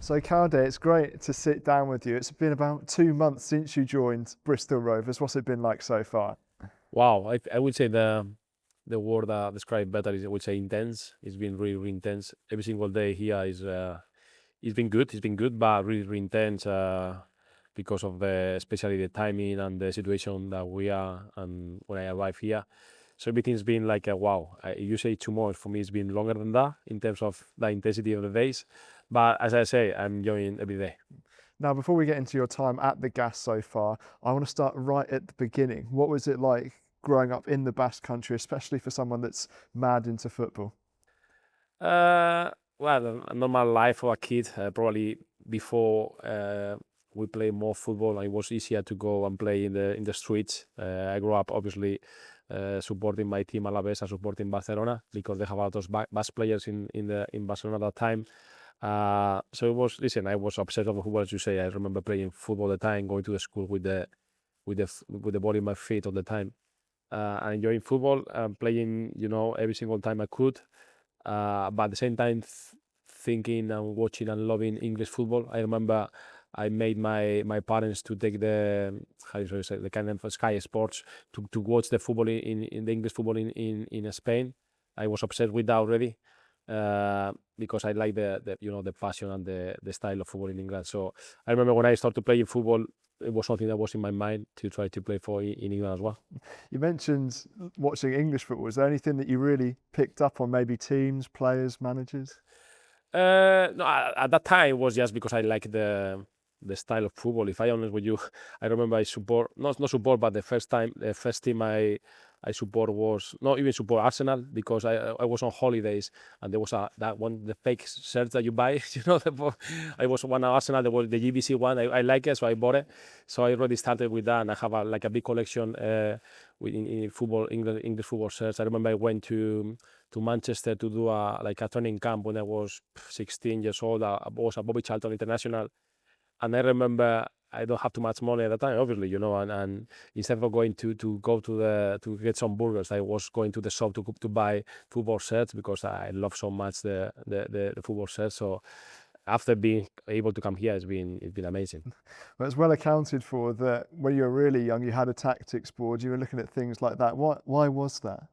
So Calde, it's great to sit down with you. It's been about 2 months since you joined Bristol Rovers. What's it been like so far? Wow, I would say the word that describe better is I would say intense. It's been really intense. Every single day here is it's been good. It's been good, but really intense because of the especially the timing and the situation that we are and when I arrive here. So everything's been like a wow. You say 2 months for me. It's been longer than that in terms of the intensity of the days. But as I say, I'm enjoying every day. Now, before we get into your time at the Gas so far, I want to start right at the beginning. What was it like growing up in the Basque Country, especially for someone that's mad into football? Well, a normal life for a kid. Probably before we play more football, it was easier to go and play in the streets. I grew up obviously supporting my team Alaves and supporting Barcelona because they have a lot of Basque players in Barcelona at that time. So it was listen. I was obsessed with football, as you say. I remember playing football all the time, going to the school with the ball in my feet all the time, and enjoying football and playing. Every single time I could. But at the same time, thinking and watching and loving English football. I remember I made my parents to take the how do you say the kind of Sky Sports to watch the football in the English football in Spain. I was obsessed with that already because I like the passion and the style of football in England. So I remember when I started playing football, it was something that was in my mind to try to play for in England as well. You mentioned watching English football. Is there anything that you really picked up on, maybe teams, players, managers? No, at that time it was just because I like the style of football. If I honest with you, I remember I support not support, but the first team I support was not even support Arsenal because I was on holidays and there was that one the fake shirts that you buy. I was one of Arsenal. There was the GBC one. I like it, so I bought it. So I already started with that, and I have like a big collection in football English football shirts. I remember I went to Manchester to do a training camp when I was 16 years old. I was a Bobby Charlton International, and I remember I don't have too much money at the time, obviously, and instead of going to go to get some burgers, I was going to the shop to buy football shirts because I love so much the football shirts. So after being able to come here, it's been amazing. Well, it's well accounted for that when you were really young, you had a tactics board, you were looking at things like that. Why was that?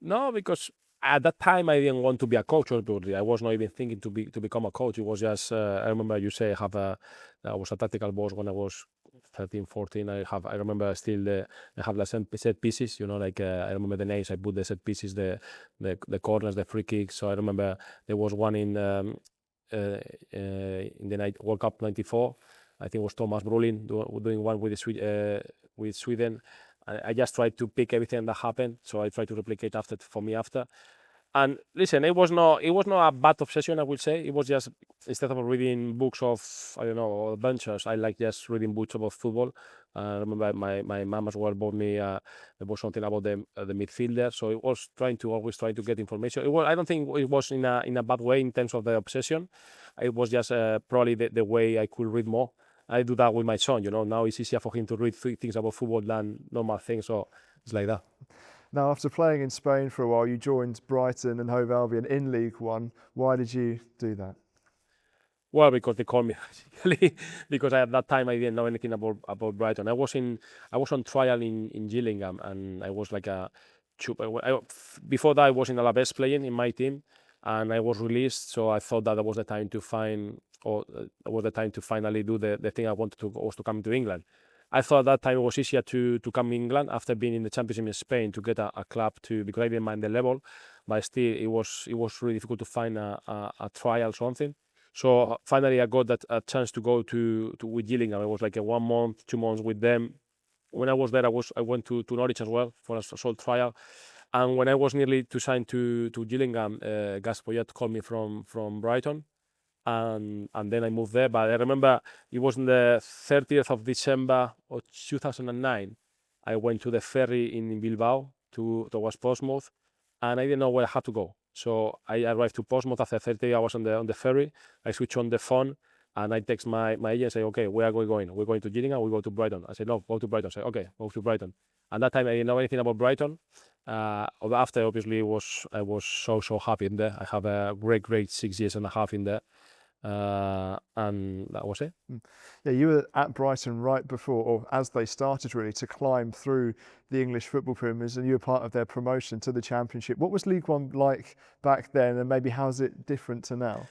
No, because at that time I didn't want to be a coach. Obviously, I was not even thinking to become a coach. It was just I remember you say I was a tactical boss when I was 13, 14. I remember still I have like set pieces. Like I remember the names. I put the set pieces, the corners, the free kicks. So I remember there was one in the night World Cup '94. I think it was Thomas Brolin doing one with Sweden. I just tried to pick everything that happened, so I tried to replicate after. And listen, it was not a bad obsession, I would say. It was just instead of reading books of I don't know adventures, I like just reading books about football. I remember my mom as well bought me there was something about the midfielder, so it was always trying to get information. I don't think it was in a bad way in terms of the obsession. It was just probably the way I could read more. I do that with my son. Now it's easier for him to read things about football than normal things. So it's like that. Now, after playing in Spain for a while, you joined Brighton and Hove Albion in League One. Why did you do that? Well, because they called me basically because at that time I didn't know anything about Brighton. I was on trial in Gillingham, and I was like before that I was in Alaves playing in my team, and I was released. So I thought that was the time to find, or was the time to finally do the thing I wanted to was to come to England. I thought at that time it was easier to come to England after being in the Championship in Spain to get a club because I didn't mind the level, but still it was really difficult to find a trial or something. So finally, I got that a chance to go to with Gillingham. It was like a 1 month, 2 months with them. When I was there, I went to Norwich as well for a short trial. And when I was nearly to sign to Gillingham, Gas Poyet called me from Brighton, and then I moved there. But I remember it was on the 30th of December of 2009. I went to the ferry in Bilbao towards Portsmouth, and I didn't know where I had to go. So I arrived to Portsmouth after 30 hours on the ferry. I switch on the phone and I text my agent and say, okay, where are we going? We're going to Gillingham, we go to Brighton. I said, no, go to Brighton. I said, okay, go to Brighton. And that time I didn't know anything about Brighton. After obviously I was so happy in there. I have a great 6 years and a half in there. and that was it. Yeah, you were at Brighton right before, or as they started really to climb through the English football pyramids, and you were part of their promotion to the Championship. What was League One like back then, and maybe how's it different to now?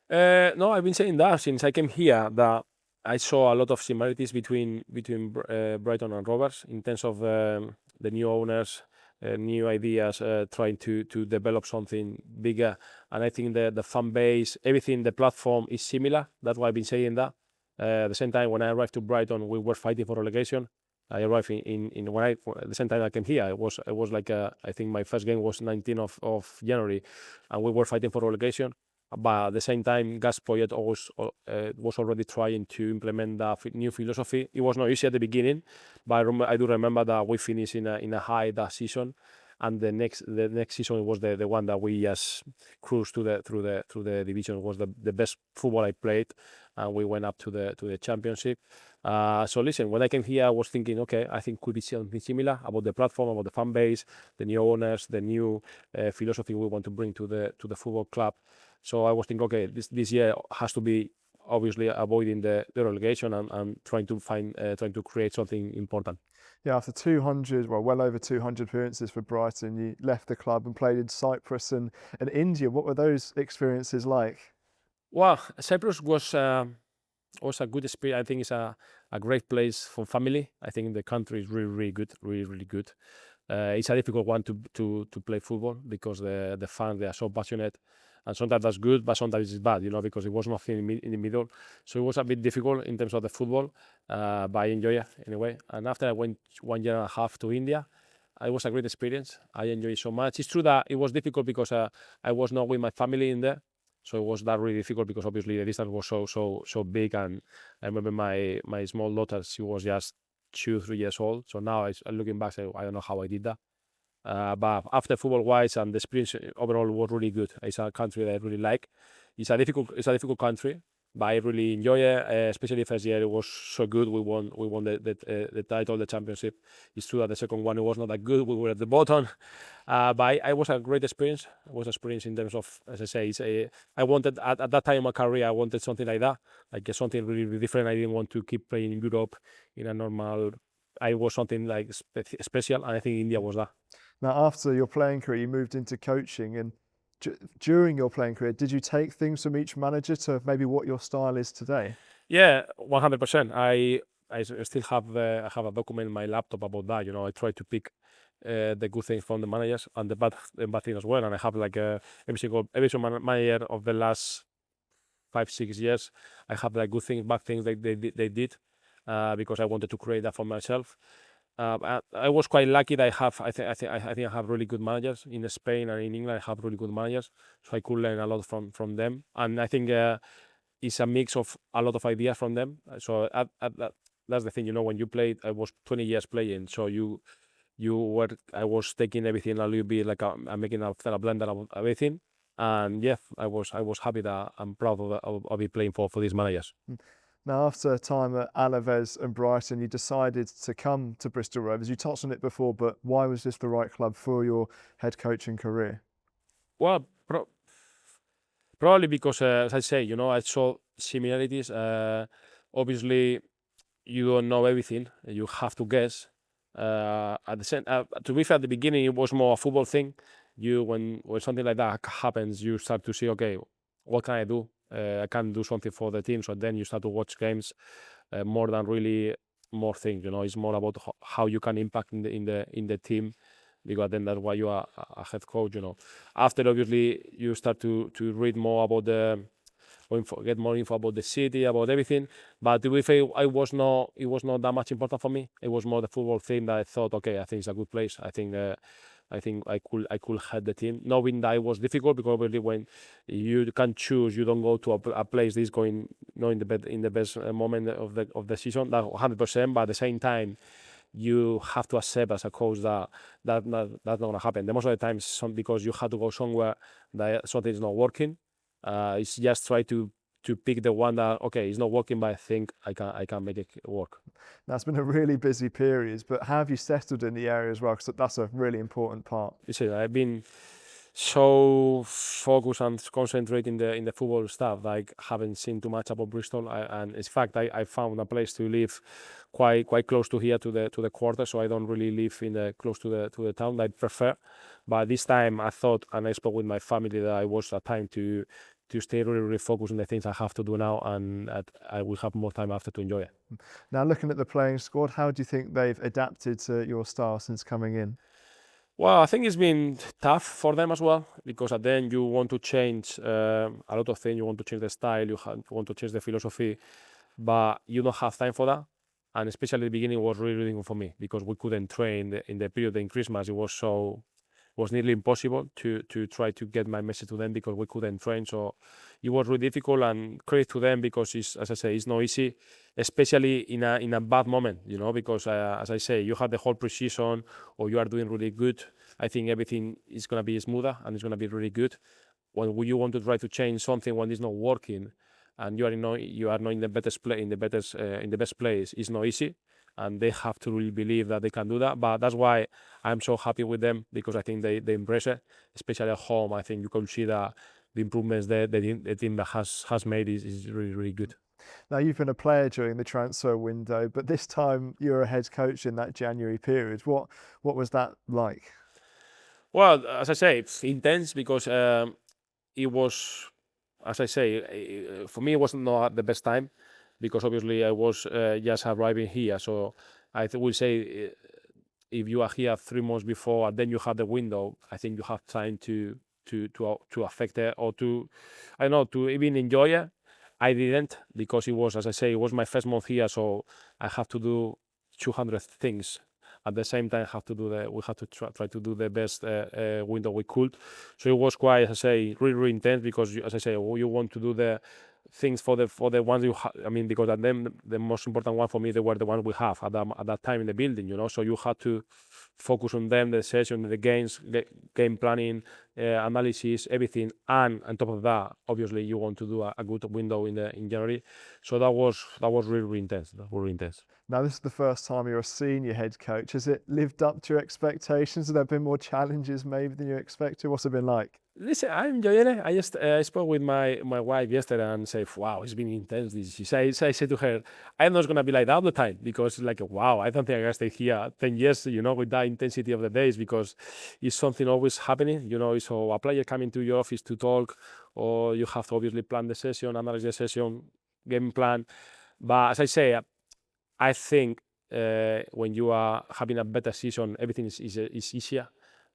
No, I've been saying that since I came here, that I saw a lot of similarities between Brighton and Rovers in terms of the new owners, new ideas, trying to develop something bigger. And I think the fan base, everything, the platform is similar. That's why I've been saying that. At the same time, when I arrived to Brighton, we were fighting for relegation. I arrived in when I at the same time I came here. It was like I think my first game was 19th of January, and we were fighting for relegation. But at the same time, Gas project was already trying to implement the new philosophy. It was not easy at the beginning, but I do remember that we finished in a high that season, and the next season was the one that we just cruised through the division. It was the best football I played, and we went up to the championship. So listen, when I came here, I was thinking, okay, I think could be something similar about the platform, about the fan base, the new owners, the new philosophy we want to bring to the football club. So I was thinking, okay, this year has to be obviously avoiding the relegation and trying to create something important. Yeah, after 200, well over 200 appearances for Brighton, you left the club and played in Cyprus and India. What were those experiences like? Well, Cyprus was a good experience. I think it's a great place for family. I think the country is really good, really good. It's a difficult one to play football because the fans, they are so passionate, and sometimes that's good, but sometimes it's bad, because it was nothing in the middle. So it was a bit difficult in terms of the football, but I enjoy it anyway. And after I went 1 year and a half to India, it was a great experience. I enjoyed it so much. It's true that it was difficult because I was not with my family in there. So it was that really difficult because obviously the distance was so big, and I remember my small daughter, she was just 2-3 years old. So now looking back, I don't know how I did that. But after football-wise, and the experience overall was really good. It's a country that I really like. It's a difficult country, but I really enjoy it. Especially the first year, it was so good. We won the title, the championship. It's true that the second one it was not that good. We were at the bottom, but I was a great experience. It was an experience in terms of, as I say, I wanted at that time in my career, I wanted something like that, like something really, really different. I didn't want to keep playing in Europe in a normal. I was something like special, and I think India was that. Now, after your playing career, you moved into coaching, and during your playing career, did you take things from each manager to maybe what your style is today? Yeah, 100%. I still have a document in my laptop about that. I try to pick the good things from the managers and the bad things as well. And I have like every single manager of the last 5-6 years. I have like good things, bad things they did because I wanted to create that for myself. I was quite lucky that I think I have really good managers in Spain and in England. I have really good managers, so I could learn a lot from them. And I think it's a mix of a lot of ideas from them. So that's the thing, when you played, I was 20 years playing, so I was taking everything a little bit like I'm making a blender of everything. And yeah, I was happy that I'm proud of be playing for these managers. Now, after time at Alaves and Brighton, you decided to come to Bristol Rovers. You touched on it before, but why was this the right club for your head coaching career? Well, probably because, as I say, I saw similarities. Obviously, you don't know everything. You have to guess. At the same, to be fair, at the beginning, it was more a football thing. When something like that happens, you start to see, okay, what can I do? I can do something for the team. So then you start to watch games more than really more things. It's more about how you can impact in the team, because then that's why you are a head coach. After obviously you start to read more about get more info about the city, about everything. But to be fair, it was not that much important for me. It was more the football thing that I thought, okay, I think it's a good place. I think I could head the team, knowing that it was difficult because obviously when you can choose, you don't go to a place this going in the best moment of the season. That 100%. But at the same time, you have to accept as a coach that's not gonna happen. The most of the time, because you have to go somewhere that something is not working. It's just try to pick the one that, okay, it's not working, but I think I can make it work. Now, it's been a really busy period, but how have you settled in the area as well? Because that's a really important part. You see, I've been so focused and concentrate in the football stuff. Like haven't seen too much about Bristol. And in fact, I found a place to live quite close to here to the quarter, so I don't really live in the close to the town. I prefer, but this time I thought and I spoke with my family that I was a time to stay really focused on the things I have to do now, and that I will have more time after to enjoy it. Now, looking at the playing squad, how do you think they've adapted to your style since coming in? Well, I think it's been tough for them as well, because at the end you want to change a lot of things. You want to change the style, you want to change the philosophy, but you don't have time for that. And especially the beginning was really difficult for me because we couldn't train in the period in Christmas. It was nearly impossible to try to get my message to them because we couldn't train. So it was really difficult, and credit to them because it's, as I say, it's not easy, especially in a bad moment, because as I say, you have the whole preseason or you are doing really good. I think everything is going to be smoother and it's going to be really good. When you want to try to change something when it's not working and you are not in the best place, it's not easy. And they have to really believe that they can do that. But that's why I'm so happy with them, because I think they embrace it, especially at home. I think you can see that the improvements the team has made is really, really good. Now, you've been a player during the transfer window, but this time you're a head coach in that January period. What was that like? Well, as I say, it's intense because it was, as I say, for me it was not the best time because obviously I was just arriving here. So I will say if you are here 3 months before and then you have the window, I think you have time to affect it or to, I don't know, to even enjoy it. I didn't, because it was, as I say, it was my first month here, so I have to do 200 things at the same time. We have to try to do the best window we could. So it was quite, as I say, really, really intense because, as I say, you want to do the things for the ones you I mean, because at them the most important one for me, they were the ones we have at that time in the building, so you had to focus on them, the session, the games, game planning, analysis, everything. And on top of that, obviously you want to do a good window in January. So that was really, really intense. Now, this is the first time you're a senior head coach. Has it lived up to your expectations? Have there been more challenges maybe than you expected? What's it been like? Listen, I'm enjoying it. I just I spoke with my wife yesterday and said, "Wow, it's been intense." I said to her, "I'm not gonna be like that all the time because, like, wow, I don't think I can stay here 10 years, with that intensity of the days because it's something always happening, So a player coming to your office to talk, or you have to obviously plan the session, analyze the session, game plan. But as I say, I think when you are having a better season, everything is easier,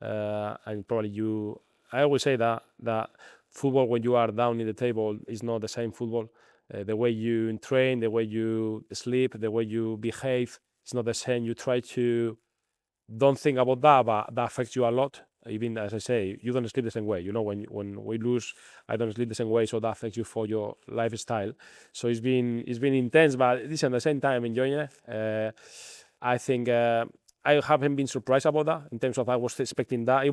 and probably you. I always say that football, when you are down in the table, is not the same football. The way you train, the way you sleep, the way you behave, it's not the same. You try to don't think about that, but that affects you a lot. Even as I say, you don't sleep the same way. When we lose, I don't sleep the same way, so that affects you for your lifestyle. So it's been intense, but listen, at the same time enjoying it. I think I haven't been surprised about that in terms of I was expecting that.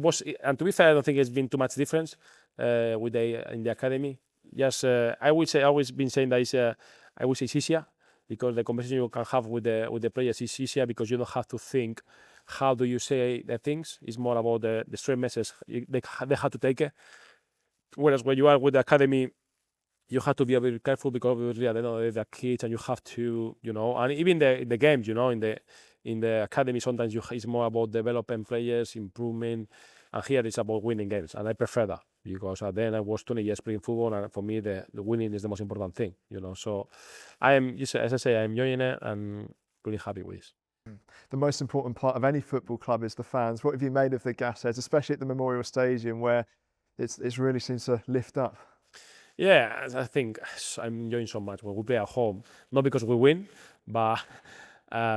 And to be fair, I don't think it's been too much difference in the academy. Just I would say I always been saying that I would say it's easier because the conversation you can have with the players is easier because you don't have to think how do you say the things. It's more about the straight message. They have to take it. Whereas when you are with the academy, you have to be very careful because obviously they're kids and you have to, and even the games, in the academy sometimes it's more about developing players, improvement, and here it's about winning games, and I prefer that because then I was 20 years playing football, and for me the winning is the most important thing, So I am, as I say, I'm enjoying it and really happy with this. The most important part of any football club is the fans. What have you made of the gas heads, especially at the Memorial Stadium where it's really seems to lift up? Yeah, I think I'm enjoying so much when we play at home, not because we win, but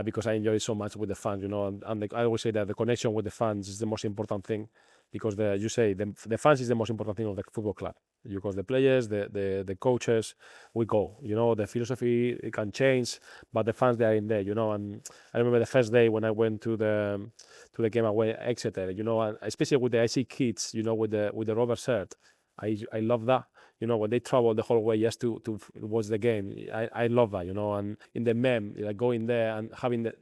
because I enjoy it so much with the fans, I always say that the connection with the fans is the most important thing, because the fans is the most important thing of the football club. Because the players, the coaches, we go. The philosophy it can change, but the fans they are in there. And I remember the first day when I went to the game away Exeter. And especially with the IC kids. With the Rovers shirt, I love that. When they travel the whole way just to watch the game, I love that. And in the mem, like going there and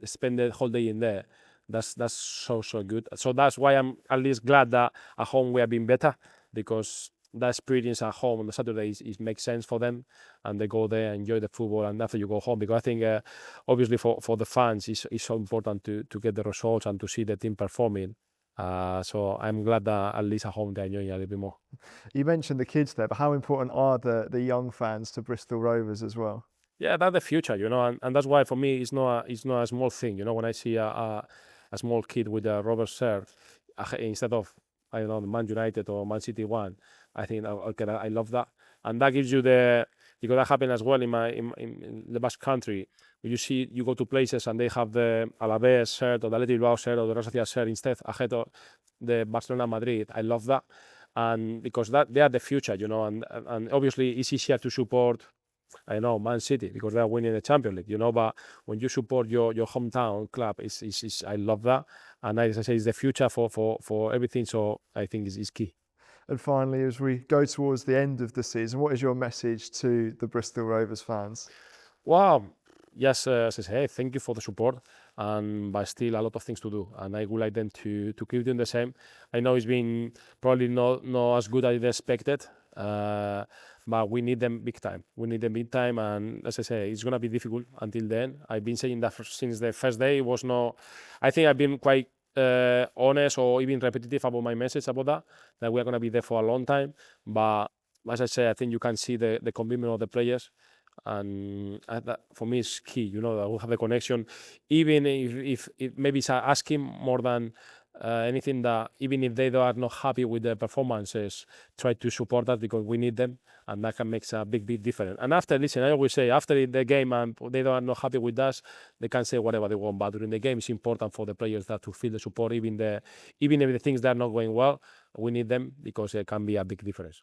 spend the whole day in there, that's so good. So that's why I'm at least glad that at home we have been better, because that experience at home on the Saturday is makes sense for them, and they go there, enjoy the football, and after you go home. Because I think obviously for the fans it's so important to get the results and to see the team performing. So I'm glad that at least at home they're enjoying it a little bit more. You mentioned the kids there, but how important are the young fans to Bristol Rovers as well? Yeah, that's the future, and that's why for me it's not a small thing. When I see a small kid with a Rovers shirt instead of, I don't know, Man United or Man City one, I think okay, I love that, and that gives you because that happened as well in the Basque Country. You go to places and they have the Alaves shirt or the Athletic Bilbao shirt or the Real Sociedad shirt instead ahead of the Barcelona Madrid. I love that, and because that they are the future, and obviously it's easier to support, I know, Man City because they are winning the Champions League, but when you support your hometown club, I love that, and as I say, it's the future for everything. So I think it's key. And finally, as we go towards the end of the season, what is your message to the Bristol Rovers fans? Wow. Yes, as I say, thank you for the support, but still a lot of things to do, and I would like them to keep doing the same. I know it's been probably not as good as they expected, but we need them big time. We need them big time, and as I say, it's gonna be difficult until then. I've been saying that since the first day. It was no. I think I've been quite honest or even repetitive about my message about that we are gonna be there for a long time. But as I say, I think you can see the commitment of the players. And that for me is key, that we have the connection, even if it maybe it's asking more than anything, that even if they are not happy with the performances, try to support that because we need them, and that can make a big difference. And after, listen, I always say after the game and they are not happy with us, they can say whatever they want, but during the game it's important for the players that to feel the support, even if the things that are not going well, we need them because it can be a big difference.